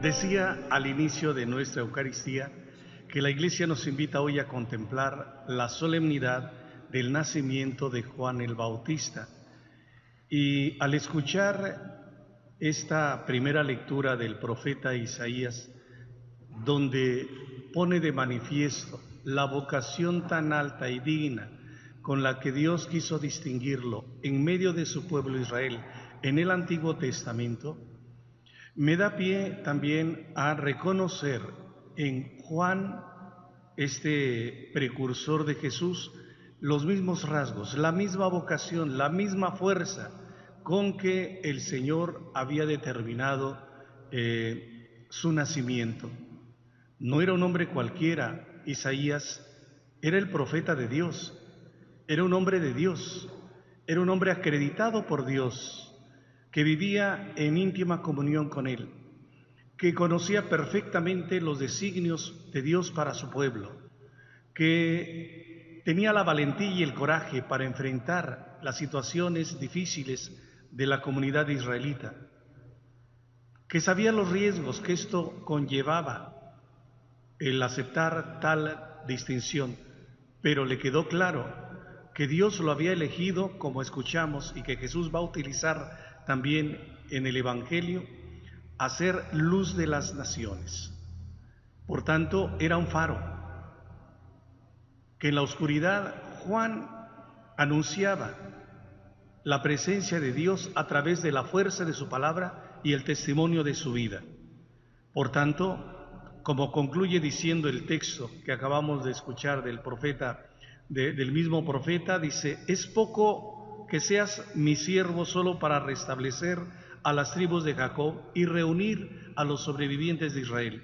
Decía al inicio de nuestra Eucaristía que la Iglesia nos invita hoy a contemplar la solemnidad del nacimiento de Juan el Bautista. Y al escuchar esta primera lectura del profeta Isaías, donde pone de manifiesto la vocación tan alta y digna con la que Dios quiso distinguirlo en medio de su pueblo Israel en el Antiguo Testamento, me da pie también a reconocer en Juan, este precursor de Jesús, los mismos rasgos, la misma vocación, la misma fuerza con que el Señor había determinado su nacimiento. No era un hombre cualquiera, Isaías era el profeta de Dios, era un hombre de Dios, era un hombre acreditado por Dios, que vivía en íntima comunión con Él, que conocía perfectamente los designios de Dios para su pueblo, que tenía la valentía y el coraje para enfrentar las situaciones difíciles de la comunidad israelita, que sabía los riesgos que esto conllevaba, el aceptar tal distinción, pero le quedó claro que Dios lo había elegido, como escuchamos, y que Jesús va a utilizar también en el Evangelio, a ser luz de las naciones. Por tanto, era un faro, que en la oscuridad Juan anunciaba la presencia de Dios a través de la fuerza de su palabra y el testimonio de su vida. Por tanto, como concluye diciendo el texto que acabamos de escuchar del profeta, del mismo profeta, dice: es poco que seas mi siervo solo para restablecer a las tribus de Jacob y reunir a los sobrevivientes de Israel.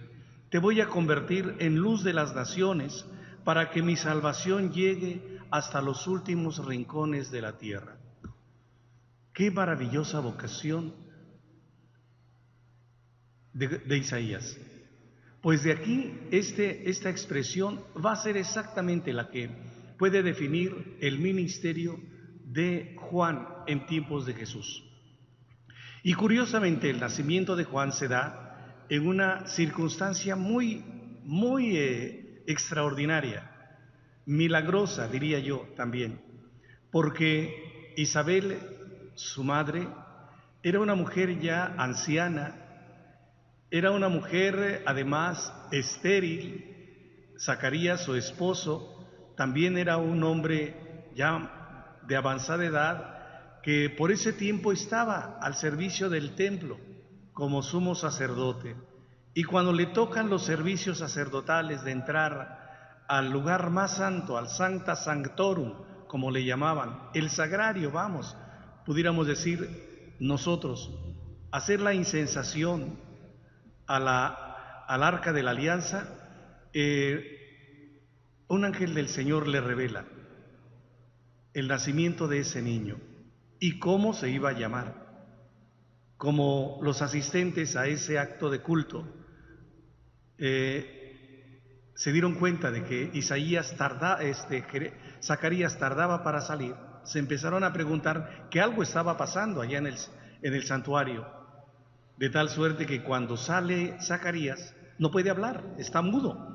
Te voy a convertir en luz de las naciones para que mi salvación llegue hasta los últimos rincones de la tierra. Qué maravillosa vocación de Isaías. Pues de aquí esta expresión va a ser exactamente la que puede definir el ministerio de Juan en tiempos de Jesús. Y curiosamente el nacimiento de Juan se da en una circunstancia muy extraordinaria, milagrosa, diría yo también, porque Isabel, su madre, era una mujer ya anciana, era una mujer además estéril. Zacarías, su esposo, también era un hombre ya de avanzada edad, que por ese tiempo estaba al servicio del templo como sumo sacerdote. Y cuando le tocan los servicios sacerdotales de entrar al lugar más santo, al Sancta Sanctorum, como le llamaban, el sagrario, vamos, pudiéramos decir nosotros, hacer la incensación al arca de la alianza, un ángel del Señor le revela el nacimiento de ese niño y cómo se iba a llamar. Como los asistentes a ese acto de culto se dieron cuenta de que Zacarías tardaba para salir, se empezaron a preguntar que algo estaba pasando allá en el santuario, de tal suerte que cuando sale Zacarías no puede hablar, está mudo.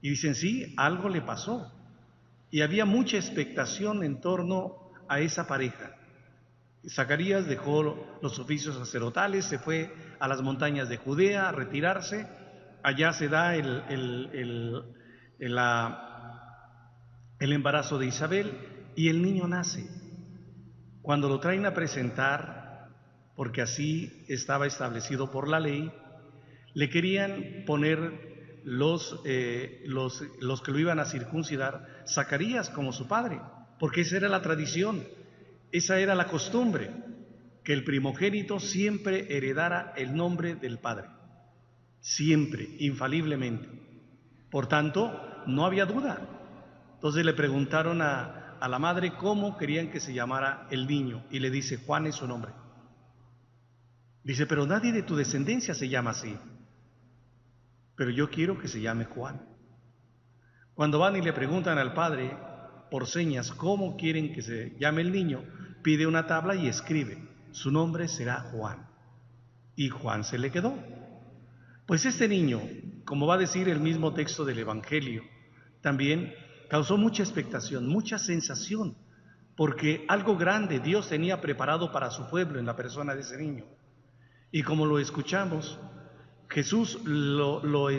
Y dicen: sí, algo le pasó. Y había mucha expectación en torno a esa pareja. Zacarías dejó los oficios sacerdotales, se fue a las montañas de Judea a retirarse. Allá se da el embarazo de Isabel y el niño nace. Cuando lo traen a presentar, porque así estaba establecido por la ley, le querían poner los que lo iban a circuncidar, Zacarías como su padre, porque esa era la tradición, esa era la costumbre, que el primogénito siempre heredara el nombre del padre, siempre, infaliblemente. Por tanto, no había duda. Entonces le preguntaron a la madre cómo querían que se llamara el niño, y le dice: Juan es su nombre. Dice: pero nadie de tu descendencia se llama así. Pero yo quiero que se llame Juan. Cuando van y le preguntan al padre por señas cómo quieren que se llame el niño, pide una tabla y escribe: su nombre será Juan. Y Juan se le quedó. Pues este niño, como va a decir el mismo texto del Evangelio, también causó mucha expectación, mucha sensación, porque algo grande Dios tenía preparado para su pueblo en la persona de ese niño. Y como lo escuchamos, Jesús lo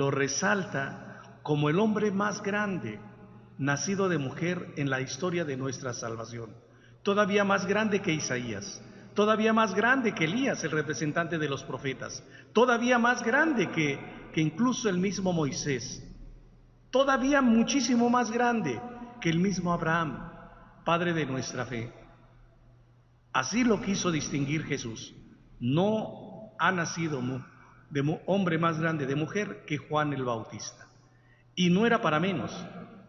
resalta como el hombre más grande nacido de mujer en la historia de nuestra salvación. Todavía más grande que Isaías, todavía más grande que Elías, el representante de los profetas, todavía más grande que incluso el mismo Moisés, todavía muchísimo más grande que el mismo Abraham, padre de nuestra fe. Así lo quiso distinguir Jesús. No ha nacido de hombre más grande de mujer que Juan el Bautista. Y no era para menos.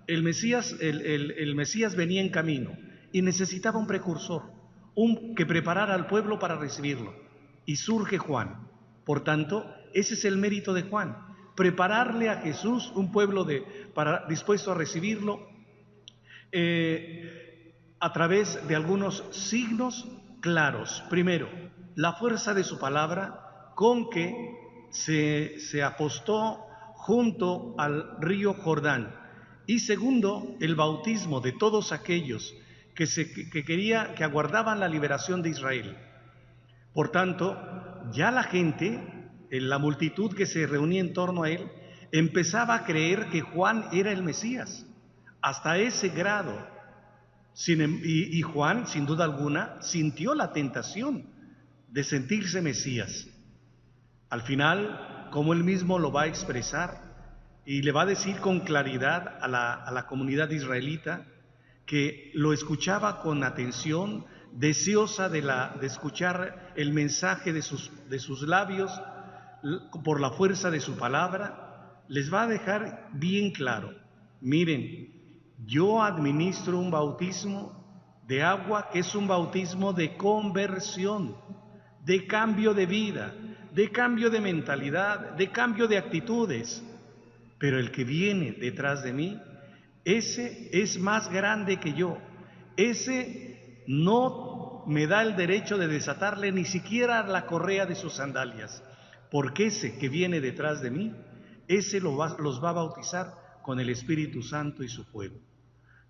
El Mesías venía en camino y necesitaba un precursor, que preparara al pueblo para recibirlo. Y surge Juan. Por tanto, ese es el mérito de Juan, prepararle a Jesús un pueblo dispuesto a recibirlo a través de algunos signos claros. Primero, la fuerza de su palabra con que se apostó junto al río Jordán. Y segundo, el bautismo de todos aquellos que aguardaban la liberación de Israel. Por tanto, ya la gente, la multitud que se reunía en torno a él, empezaba a creer que Juan era el Mesías, hasta ese grado. Y Juan, sin duda alguna, sintió la tentación de sentirse Mesías. Al final, como él mismo lo va a expresar, y le va a decir con claridad a la comunidad israelita, que lo escuchaba con atención, deseosa de escuchar el mensaje de sus labios, por la fuerza de su palabra, les va a dejar bien claro: miren, yo administro un bautismo de agua que es un bautismo de conversión, de cambio de vida, de cambio de mentalidad, de cambio de actitudes. Pero el que viene detrás de mí, ese es más grande que yo. Ese no me da el derecho de desatarle ni siquiera la correa de sus sandalias, porque ese que viene detrás de mí, ese los va a bautizar con el Espíritu Santo y su fuego.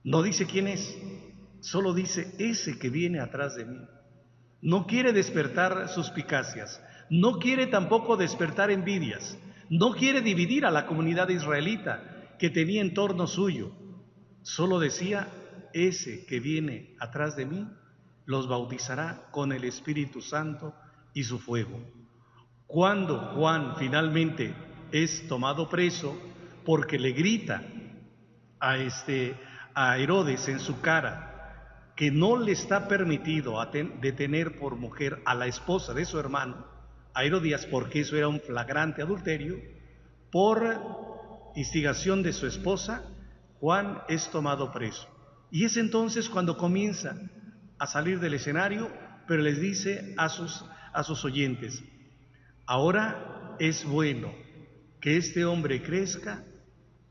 No dice quién es, solo dice ese que viene atrás de mí. No quiere despertar suspicacias, no quiere tampoco despertar envidias, no quiere dividir a la comunidad israelita que tenía en torno suyo. Solo decía: ese que viene atrás de mí los bautizará con el Espíritu Santo y su fuego. Cuando Juan finalmente es tomado preso porque le grita a Herodes en su cara que no le está permitido detener por mujer a la esposa de su hermano, a Herodías, porque eso era un flagrante adulterio, por instigación de su esposa, Juan es tomado preso. Y es entonces cuando comienza a salir del escenario, pero les dice a sus oyentes: ahora es bueno que este hombre crezca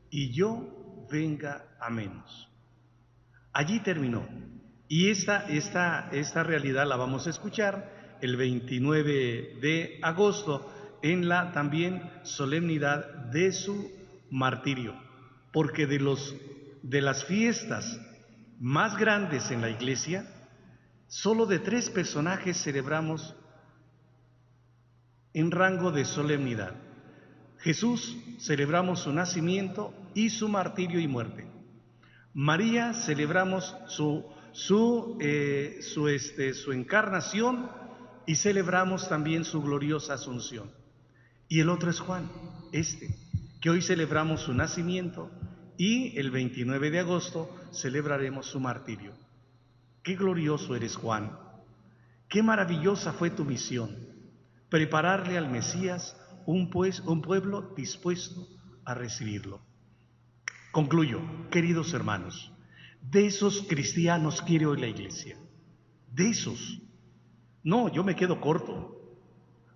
y yo venga a menos. Allí terminó. Y esta realidad la vamos a escuchar el 29 de agosto en la también solemnidad de su martirio, porque de las fiestas más grandes en la Iglesia, solo de 3 personajes celebramos en rango de solemnidad. Jesús, celebramos su nacimiento y su martirio y muerte. María, celebramos su encarnación y celebramos también su gloriosa asunción. Y el otro es Juan, que hoy celebramos su nacimiento y el 29 de agosto celebraremos su martirio. Qué glorioso eres, Juan. Qué maravillosa fue tu misión: prepararle al Mesías un pueblo dispuesto a recibirlo. Concluyo, queridos hermanos, de esos cristianos quiere hoy la Iglesia. De esos. No, yo me quedo corto.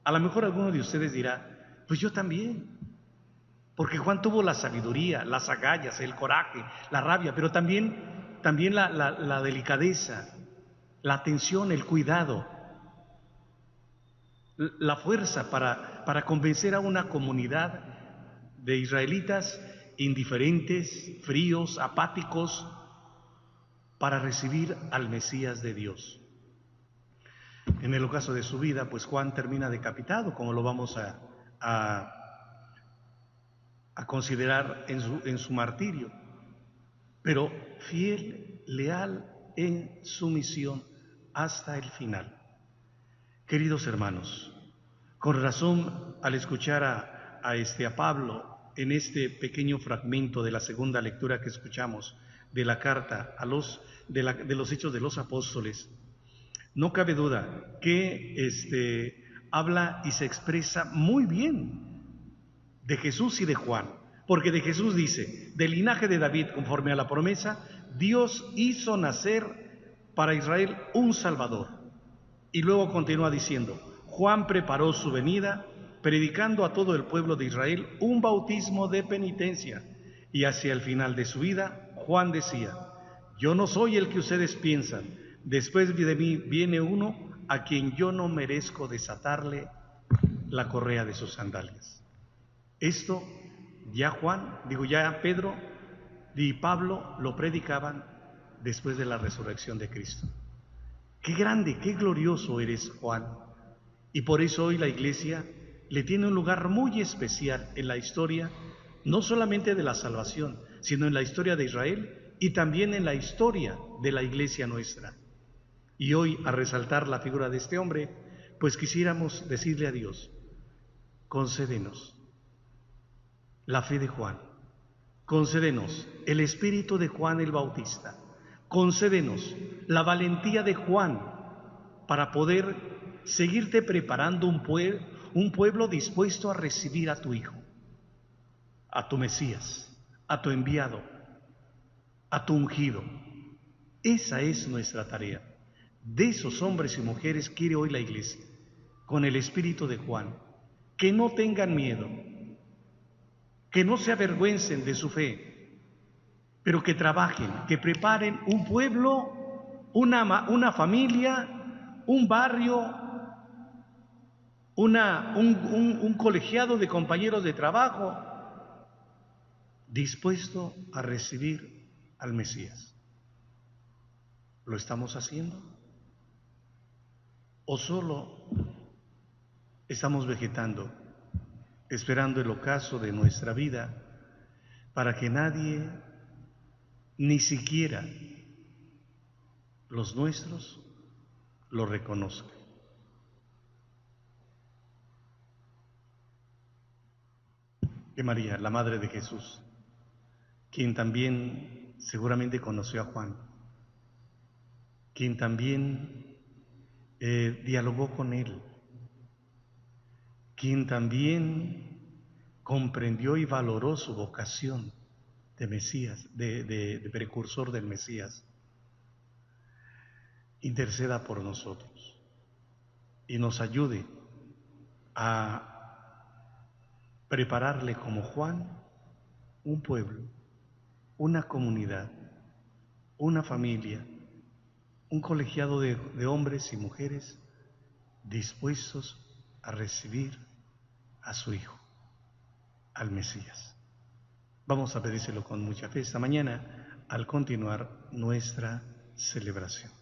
A lo mejor alguno de ustedes dirá: pues yo también. Porque Juan tuvo la sabiduría, las agallas, el coraje, la rabia, pero también la delicadeza, la atención, el cuidado, la fuerza para para convencer a una comunidad de israelitas indiferentes, fríos, apáticos, para recibir al Mesías de Dios. En el ocaso de su vida, pues Juan termina decapitado, como lo vamos a considerar en su martirio, pero fiel, leal en su misión hasta el final. Queridos hermanos, con razón, al escuchar a Pablo en este pequeño fragmento de la segunda lectura que escuchamos de la carta de los Hechos de los Apóstoles, no cabe duda que habla y se expresa muy bien de Jesús y de Juan, porque de Jesús dice: del linaje de David, conforme a la promesa, Dios hizo nacer para Israel un Salvador. Y luego continúa diciendo: Juan preparó su venida, predicando a todo el pueblo de Israel un bautismo de penitencia. Y hacia el final de su vida, Juan decía: yo no soy el que ustedes piensan, después de mí viene uno a quien yo no merezco desatarle la correa de sus sandalias. Esto ya Pedro y Pablo lo predicaban después de la resurrección de Cristo. Qué grande, qué glorioso eres, Juan. Y por eso hoy la Iglesia le tiene un lugar muy especial en la historia, no solamente de la salvación, sino en la historia de Israel y también en la historia de la Iglesia nuestra. Y hoy, a resaltar la figura de este hombre, pues quisiéramos decirle a Dios: concédenos la fe de Juan, concédenos el espíritu de Juan el Bautista, concédenos la valentía de Juan para poder seguirte preparando un pueblo dispuesto a recibir a tu Hijo, a tu Mesías, a tu enviado, a tu ungido. Esa es nuestra tarea. De esos hombres y mujeres quiere hoy la Iglesia, con el espíritu de Juan, que no tengan miedo, que no se avergüencen de su fe, pero que trabajen, que preparen un pueblo, una familia, un barrio, un colegiado de compañeros de trabajo dispuesto a recibir al Mesías. ¿Lo estamos haciendo? ¿O solo estamos vegetando, esperando el ocaso de nuestra vida para que nadie, ni siquiera los nuestros, lo reconozca? Que María, la Madre de Jesús, quien también seguramente conoció a Juan, quien también dialogó con él, quien también comprendió y valoró su vocación de Mesías, de precursor del Mesías, interceda por nosotros y nos ayude a prepararle como Juan un pueblo, una comunidad, una familia, un colegiado de hombres y mujeres dispuestos a recibir a su Hijo, al Mesías. Vamos a pedírselo con mucha fe esta mañana al continuar nuestra celebración.